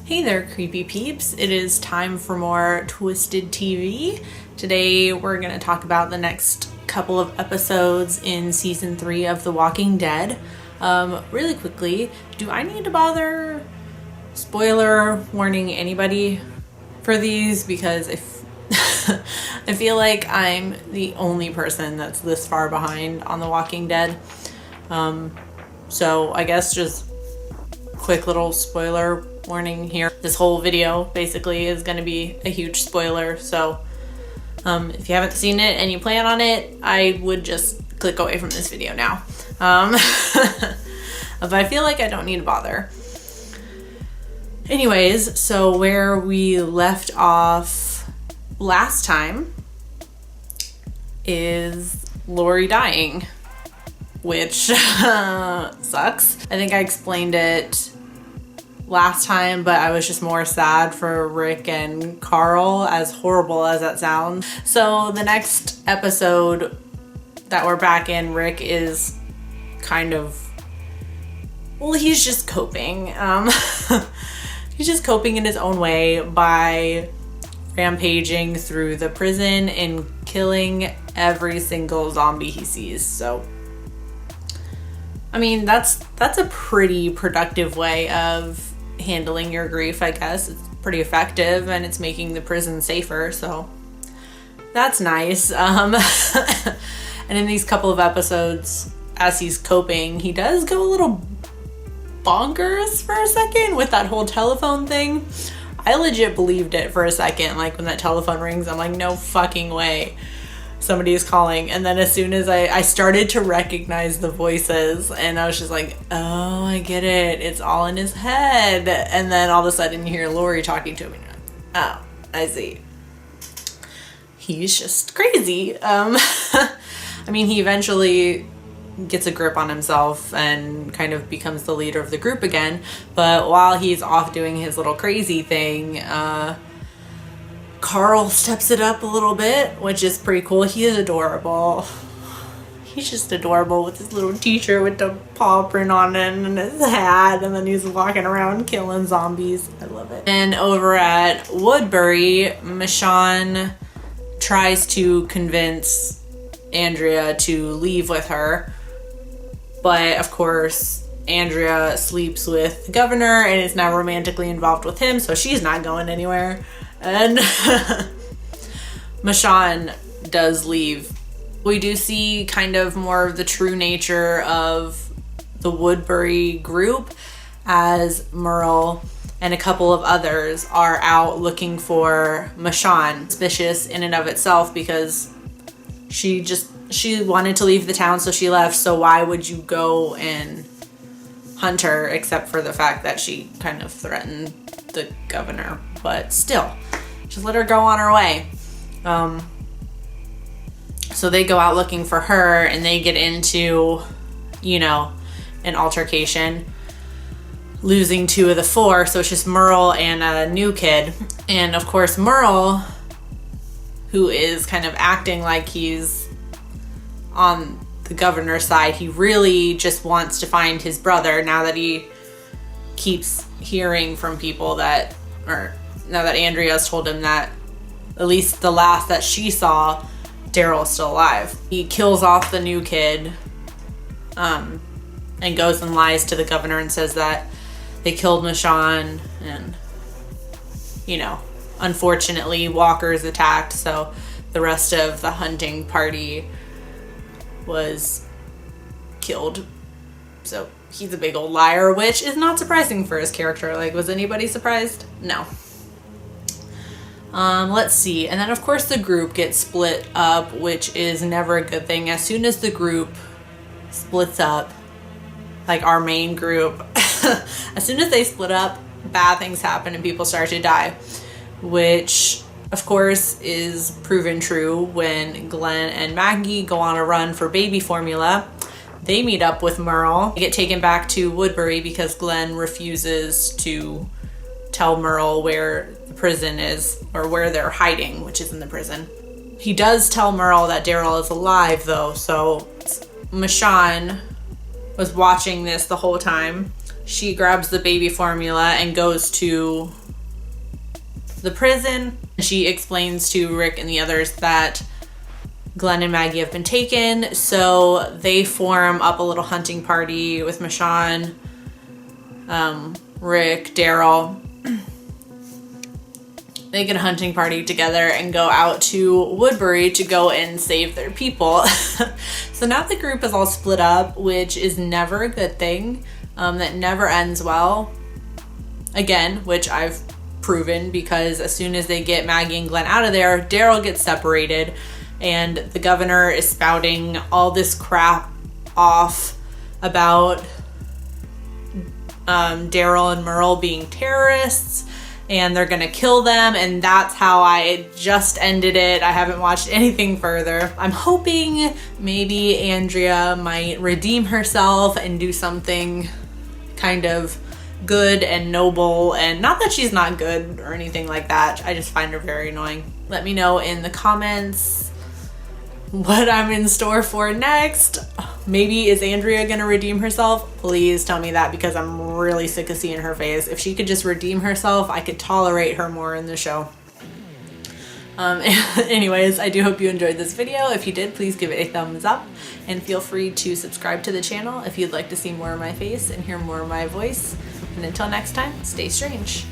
Hey there, creepy peeps. It is time for more Twisted TV. Today we're going to talk about the next couple of episodes in season 3 of The Walking Dead. Really quickly, do I need to bother spoiler warning anybody for these? Because if I feel like I'm the only person that's this far behind on The Walking Dead. So I guess just quick little spoiler warning here. This whole video basically is going to be a huge spoiler, so if you haven't seen it and you plan on it, I would just click away from this video now. But I feel like I don't need to bother. Anyways, so where we left off last time is Lori dying, which sucks. I think I explained it last time, but I was just more sad for Rick and Carl, as horrible as that sounds. So the next episode that we're back in, Rick is kind of, well, he's just coping. He's just coping in his own way by rampaging through the prison and killing every single zombie he sees. So I mean, that's a pretty productive way of handling your grief, I guess. It's pretty effective and it's making the prison safer, so that's nice. And in these couple of episodes, as he's coping, he does go a little bonkers for a second with that whole telephone thing. I legit believed it for a second, like when that telephone rings, I'm like, no fucking way somebody is calling. And then as soon as I started to recognize the voices, and I was just like, oh, I get it, it's all in his head. And then all of a sudden you hear Lori talking to him, and you're like, oh, I see, he's just crazy. I mean, he eventually gets a grip on himself and kind of becomes the leader of the group again, but while he's off doing his little crazy thing, Carl steps it up a little bit, which is pretty cool. He is adorable. He's just adorable with his little t-shirt with the paw print on it and his hat, and then he's walking around killing zombies. I love it. And over at Woodbury, Michonne tries to convince Andrea to leave with her, but of course Andrea sleeps with the governor and is now romantically involved with him, so she's not going anywhere. And Michonne does leave. We do see kind of more of the true nature of the Woodbury group as Merle and a couple of others are out looking for Michonne. Suspicious in and of itself, because she wanted to leave the town, so she left. So why would you go and hunt her, except for the fact that she kind of threatened the governor? But still, just let her go on her way. So they go out looking for her, and they get into, an altercation, losing 2 of the 4. So it's just Merle and a new kid. And of course, Merle, who is kind of acting like he's on the governor's side, he really just wants to find his brother now that he keeps hearing from people that, or now that Andrea's told him that, at least the last that she saw, Daryl's still alive. He kills off the new kid, and goes and lies to the governor and says that they killed Michonne, and, unfortunately walkers attacked, so the rest of the hunting party was killed. So he's a big old liar, which is not surprising for his character. Like, was anybody surprised? No. Let's see. And then of course the group gets split up, which is never a good thing. As soon as the group splits up, like our main group, as soon as they split up, bad things happen and people start to die, which of course is proven true when Glenn and Maggie go on a run for baby formula. They meet up with Merle. They get taken back to Woodbury because Glenn refuses to tell Merle where the prison is, or where they're hiding, which is in the prison. He does tell Merle that Daryl is alive though, so Michonne was watching this the whole time, she grabs the baby formula and goes to the prison. She explains to Rick and the others that Glenn and Maggie have been taken, so they form up a little hunting party with Michonne, Rick, Daryl. They get a hunting party together and go out to Woodbury to go and save their people. So now the group is all split up, which is never a good thing. That never ends well. Again, which I've proven, because as soon as they get Maggie and Glenn out of there, Daryl gets separated and the governor is spouting all this crap off about Daryl and Merle being terrorists and they're gonna kill them, and that's how I just ended it. I haven't watched anything further. I'm hoping maybe Andrea might redeem herself and do something kind of good and noble, and not that she's not good or anything like that. I just find her very annoying. Let me know in the comments what I'm in store for next. Maybe is Andrea gonna redeem herself? Please tell me that, because I'm really sick of seeing her face. If she could just redeem herself, I could tolerate her more in the show. Anyways, I do hope you enjoyed this video. If you did, please give it a thumbs up and feel free to subscribe to the channel if you'd like to see more of my face and hear more of my voice. And until next time, stay strange.